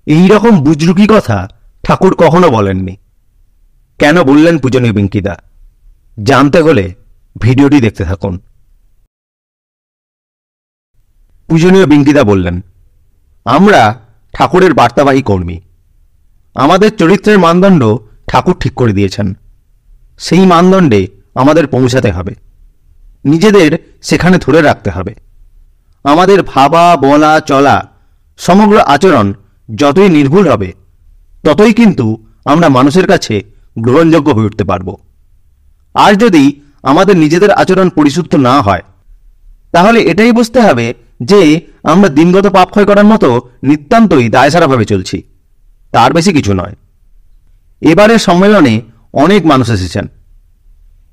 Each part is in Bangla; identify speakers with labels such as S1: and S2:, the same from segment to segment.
S1: এই রকম বুজরুকি কথা ঠাকুর কখনো বলেননি। কেন বললেন পূজনীয় পিঙ্কিদা? জানতে হলে ভিডিওটি দেখতে থাকুন। পূজনীয় পিঙ্কিদা বললেন, আমরা ঠাকুরের বার্তাবাহী কর্মী। আমাদের চরিত্রের মানদণ্ড ঠাকুর ঠিক করে দিয়েছেন। সেই মানদণ্ডে আমাদের পৌঁছাতে হবে, নিজেদের সেখানে ধরে রাখতে হবে। আমাদের ভাবা, বলা, চলা, সমগ্র আচরণ যতই নির্ভুল হবে ততই কিন্তু আমরা মানুষের কাছে গ্রহণযোগ্য হয়ে উঠতে পারব। আর যদি আমাদের নিজেদের আচরণ পরিশুদ্ধ না হয় তাহলে এটাই বুঝতে হবে যে আমরা দিনগত পাপ ক্ষয় করার মতো নিতান্তই দায়সারাভাবে চলছি, তার বেশি কিছু নয়। এবারের সম্মেলনে অনেক মানুষ এসেছেন।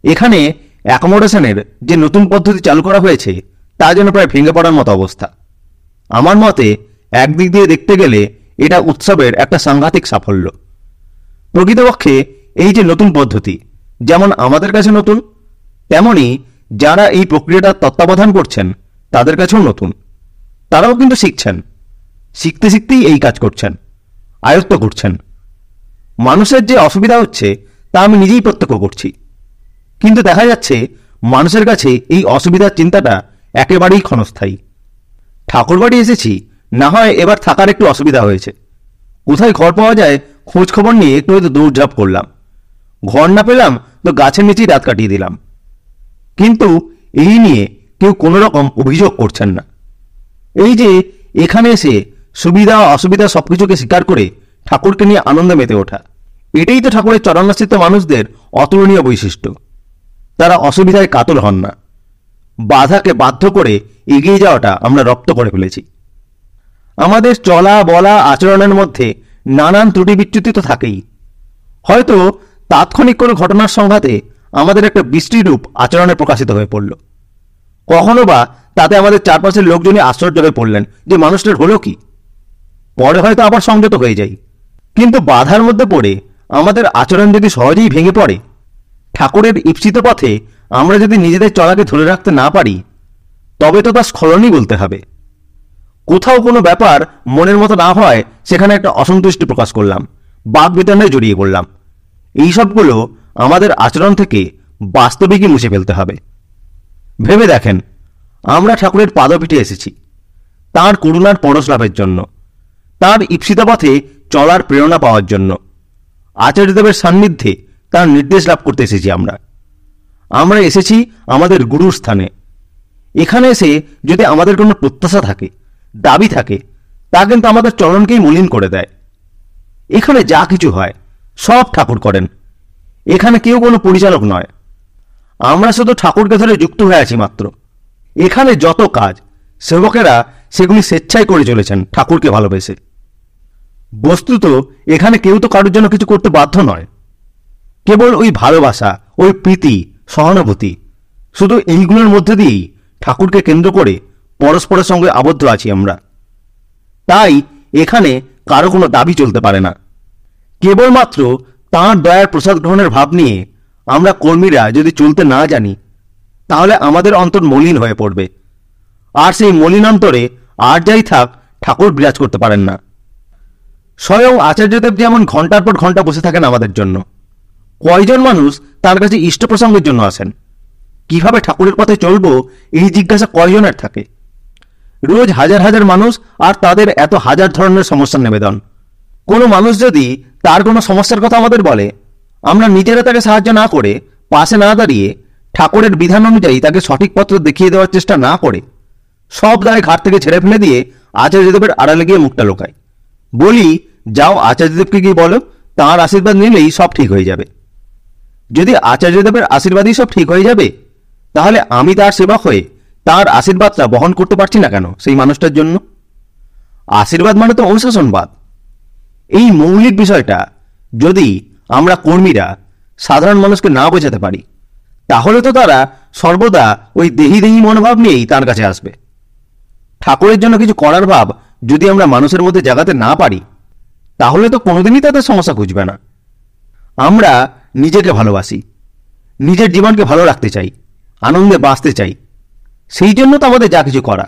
S1: এখানে অ্যাকোমোডেশনের যে নতুন পদ্ধতি চালু করা হয়েছে তা যেন প্রায় ভেঙে পড়ার মতো অবস্থা। আমার মতে একদিক দিয়ে দেখতে গেলে এটা উৎসবের একটা সাংঘাতিক সাফল্য। প্রকৃতপক্ষে এই যে নতুন পদ্ধতি যেমন আমাদের কাছে নতুন, তেমনি যারা এই প্রক্রিয়াটার তত্ত্বাবধান করছেন তাদের কাছেও নতুন। তারাও কিন্তু শিখছেন, শিখতে শিখতেই এই কাজ করছেন, আয়ত্ত করছেন। মানুষের যে অসুবিধা হচ্ছে তা আমি নিজেই প্রত্যক্ষ করছি, কিন্তু দেখা যাচ্ছে মানুষের কাছে এই অসুবিধার চিন্তাটা একেবারেই ক্ষণস্থায়ী। ঠাকুরবাড়ি এসেছি, না হয় এবার থাকার একটু অসুবিধা হয়েছে, কোথায় ঘর পাওয়া যায় খোঁজ খবর নিয়ে একটু হয়তো দৌড়ঝাঁপ করলাম, ঘর না পেলাম তো গাছের নিচেই রাত কাটিয়ে দিলাম। কিন্তু এই নিয়ে কেউ কোনো রকম অভিযোগ করছেন না। এই যে এখানে এসে সুবিধা অসুবিধা সবকিছুকে স্বীকার করে ঠাকুরকে নিয়ে আনন্দে মেতে ওঠা, এটাই তো ঠাকুরের চরণাশ্রিত মানুষদের অতুলনীয় বৈশিষ্ট্য। তারা অসুবিধায় কাতর হন না। বাধাকে বাধ্য করে এগিয়ে যাওয়াটা আমরা রপ্ত করে ফেলেছি। আমাদের চলা বলা আচরণের মধ্যে নানান ত্রুটি বিচ্যুতি তো থাকেই। হয়তো তাৎক্ষণিক কোনো ঘটনার সংঘাতে আমাদের একটা বৃষ্টিরূপ আচরণে প্রকাশিত হয়ে পড়ল। কখনো বা তাতে আমাদের চারপাশের লোকজনই আশ্চর্য হয়ে পড়লেন যে মানুষটার হলো কি। পরে হয়তো আবার সংযত হয়ে যাই, কিন্তু বাধার মধ্যে পড়ে আমাদের আচরণ যদি সহজেই ভেঙে পড়ে, ঠাকুরের ঈপ্সিত পথে আমরা যদি নিজেদের চলাকে ধরে রাখতে না পারি, তবে তো তা স্খলনই বলতে হবে। কোথাও কোনো ব্যাপার মনের মতো না হয় সেখানে একটা অসন্তুষ্টি প্রকাশ করলাম, বাক বিতণ্ডায় জড়িয়ে পড়লাম। এইসবগুলো আমাদের আচরণ থেকে বাস্তবিকই মুছে ফেলতে হবে। ভেবে দেখেন, আমরা ঠাকুরের পাদপীঠে এসেছি তাঁর করুণার পরশ লাভের জন্য, তাঁর ঈপ্সিত পথে চলার প্রেরণা পাওয়ার জন্য, আচার্যদেবের সান্নিধ্যে তার নির্দেশ লাভ করতে এসেছি। আমরা এসেছি আমাদের গুরুর স্থানে। এখানে এসে যদি আমাদের কোনো প্রত্যাশা থাকে, দাবি থাকে, তা কিন্তু আমাদের চরণকেই মলিন করে দেয়। এখানে যা কিছু হয় সব ঠাকুর করেন, এখানে কেউ কোনো পরিচালক নয়। আমরা শুধু ঠাকুরকে ধরে যুক্ত হয়ে আছি মাত্র। এখানে যত কাজ সেবকেরা সেগুলি স্বেচ্ছায় করে চলেছেন ঠাকুরকে ভালোবেসে। বস্তুত এখানে কেউ তো কারোর জন্য কিছু করতে বাধ্য নয়। কেবল ওই ভালোবাসা, ওই প্রীতি, সহানুভূতি, শুধু এইগুলোর মধ্যে দিয়েই ঠাকুরকে কেন্দ্র করে পরস্পরের সঙ্গে আবদ্ধ আছি আমরা। তাই এখানে কারো কোনো দাবি চলতে পারে না। কেবলমাত্র তাঁর দয়ার প্রসাদ গ্রহণের ভাব নিয়ে আমরা কর্মীরা যদি চলতে না জানি তাহলে আমাদের অন্তর মলিন হয়ে পড়বে। আর সেই মলিন অন্তরে আর যাই থাক, ঠাকুর বিরাজ করতে পারেন না। স্বয়ং আচার্যদেব যেমন ঘন্টার পর ঘন্টা বসে থাকেন আমাদের জন্য, কয়জন মানুষ তার কাছে ইষ্ট প্রসঙ্গের জন্য আসেন? কিভাবে ঠাকুরের পথে চলবো এই জিজ্ঞাসা কয়জনের থাকে? রোজ হাজার হাজার মানুষ আর তাদের এত হাজার ধরনের সমস্যার নিবেদন। কোনো মানুষ যদি তার কোনো সমস্যার কথা আমাদের বলে, আমরা নিজেরা তাকে সাহায্য না করে, পাশে না দাঁড়িয়ে, ঠাকুরের বিধান অনুযায়ী তাকে সঠিক পথ দেখিয়ে দেওয়ার চেষ্টা না করে, সব দায় ঘাট থেকে ছেড়ে ফেলে দিয়ে আচার্যদেবের আড়ালে গিয়ে মুখটা লোকায়, বলি যাও আচার্যদেবকে গিয়ে বলো তাঁর আশীর্বাদ নিলেই সব ঠিক হয়ে যাবে। যদি আচার্যদেবের আশীর্বাদই সব ঠিক হয়ে যাবে, তাহলে আমি তার সেবক হয়ে তার আশীর্বাদটা বহন করতে পারছি না কেন সেই মানুষটার জন্য? আশীর্বাদ মানে তো অনুশাসনবাদ। এই মৌলিক বিষয়টা যদি আমরা কর্মীরা সাধারণ মানুষকে না বোঝাতে পারি, তাহলে তো তারা সর্বদা ওই দেহি দেহি মনোভাব নিয়েই তার কাছে আসবে। ঠাকুরের জন্য কিছু করার ভাব যদি আমরা মানুষের মধ্যে জাগাতে না পারি, তাহলে তো কোনোদিনই তাদের সমস্যা খুঁজবে না। আমরা নিজেকে ভালোবাসি, নিজের জীবনকে ভালো রাখতে চাই, আনন্দে বাঁচতে চাই, সেই জন্য তো আমাদের যা কিছু করা।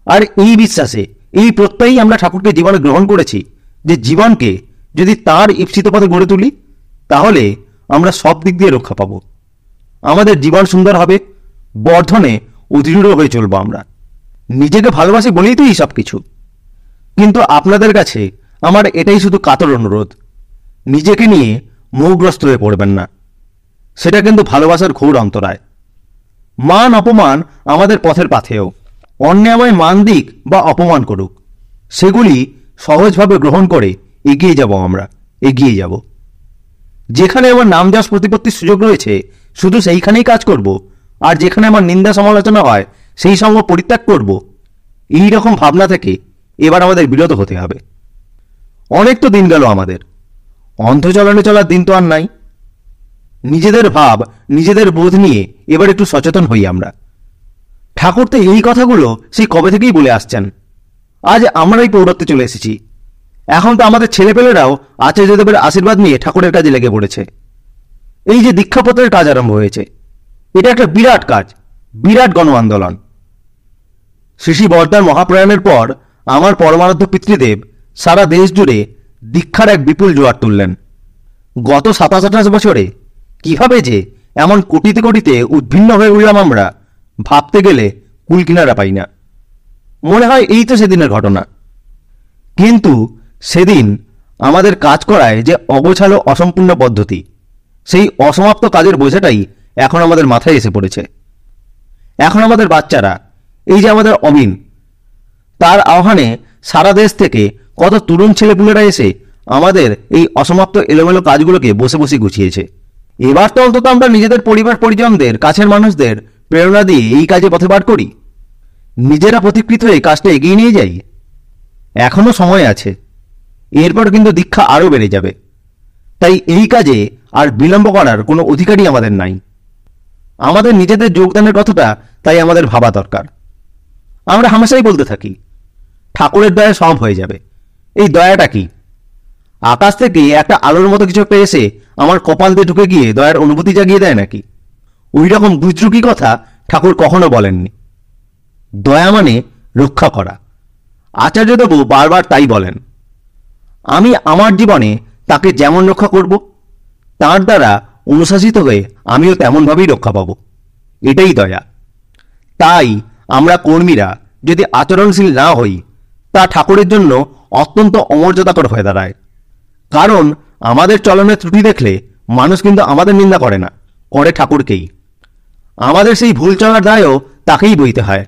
S1: আর এই বিশ্বাসে, এই প্রত্যয়েই আমরা ঠাকুরকে জীবনে গ্রহণ করেছি যে জীবনকে যদি তার ঈপ্সিত পথে গড়ে তুলি, তাহলে আমরা সব দিক দিয়ে রক্ষা পাব। আমাদের জীবন সুন্দর হবে, বর্ধনে অধীর হয়ে চলব আমরা। নিজেকে ভালোবাসি বলেই তো এই সব কিছু। কিন্তু আপনাদের কাছে আমার এটাই শুধু কাতর অনুরোধ, নিজেকে নিয়ে মোহগ্রস্ত হয়ে পড়বেন না। সেটা কিন্তু ভালোবাসার ঘোর অন্তরায়। মান অপমান আমাদের পথের পাথেও। অন্যায় মান দিক বা অপমান করুক, সেগুলি সহজভাবে গ্রহণ করে এগিয়ে যাব আমরা, এগিয়ে যাব। যেখানে আমার নাম যশ প্রতিপত্তির সুযোগ রয়েছে শুধু সেইখানেই কাজ করব, আর যেখানে আমার নিন্দা সমালোচনা হয় সেই সঙ্গ পরিত্যাগ করব। এই রকম ভাবনা থেকে এবার আমাদের বিরত হতে হবে। অনেক তো দিন গেল আমাদের, অন্ধচলনে চলার দিন তো আর নাই। নিজেদের ভাব, নিজেদের বোধ নিয়ে এবার একটু সচেতন হই আমরা। ঠাকুর তো এই কথাগুলো সেই কবে থেকেই বলে আসছেন। আজ আমরাই পৌরত্বে চলে এসেছি। এখন তো আমাদের ছেলেপেলেরাও আচার্যদেবের আশীর্বাদ নিয়ে ঠাকুরের কাজে লেগে পড়েছে। এই যে দীক্ষাপত্রের কাজ আরম্ভ হয়েছে, এটা একটা বিরাট কাজ, বিরাট গণ আন্দোলন। শ্রী শ্রী বর্দার মহাপ্রয়াণের পর আমার পরমারাধ্য পিতৃদেব সারা দেশ জুড়ে দীক্ষার এক বিপুল জোয়ার তুললেন। গত 27-28 বছরে কিভাবে যে এমন কোটিতে কোটিতে উদ্ভিন্ন হয়ে উঠলাম আমরা, ভাবতে গেলে কুল কিনারা পাই না। মনে হয় এই তো সেদিনের ঘটনা। কিন্তু সেদিন আমাদের কাজ করায় যে অগোছালো অসম্পূর্ণ পদ্ধতি, সেই অসমাপ্ত কাজের বোঝাটাই এখন আমাদের মাথায় এসে পড়েছে। এখন আমাদের বাচ্চারা, এই যে আমাদের অমিন, তার আহ্বানে সারা দেশ থেকে কত তরুণ ছেলেপুলেরা এসে আমাদের এই অসমাপ্ত এলোমেলো কাজগুলোকে বসে বসে গুছিয়েছে। এবার তো অন্তত আমরা নিজেদের পরিবার পরিজনদের, কাছের মানুষদের প্রেরণা দিয়ে এই কাজে পথে বার করি, নিজেরা প্রতিকৃত হয়ে কাজটা এগিয়ে নিয়ে যাই। এখনো সময় আছে, এরপর কিন্তু দীক্ষা আরও বেড়ে যাবে। তাই এই কাজে আর বিলম্ব করার কোনো অধিকারই আমাদের নাই। আমাদের নিজেদের যোগদানের কথাটা তাই আমাদের ভাবা দরকার। আমরা হামেশাই বলতে থাকি ঠাকুরের দয়া সব হয়ে যাবে। এই দয়াটা কি? আকাশ থেকে একটা আলোর মতো কিছু একটা এসে আমার কপাল দিয়ে ঢুকে গিয়ে দয়ার অনুভূতি জাগিয়ে দেয় নাকি? ওই রকম বুজরুকি কথা ঠাকুর কখনো বলেননি। দয়া মানে রক্ষা করা। আচার্যদেব বারবার তাই বলেন। আমি আমার জীবনে তাকে যেমন রক্ষা করব, তার দ্বারা অনুশাসিত হয়ে আমিও তেমনভাবেই রক্ষা পাব। এটাই দয়া। তাই আমরা কর্মীরা যদি আচরণশীল না হই, তা ঠাকুরের জন্য অত্যন্ত অমর্যাদাকর হয়ে দাঁড়ায়। কারণ আমাদের চলনের ত্রুটি দেখলে মানুষ কিন্তু আমাদের নিন্দা করে না, করে ঠাকুরকেই। আমাদের সেই ভুল চলার দায়ও তাকেই বইতে হয়।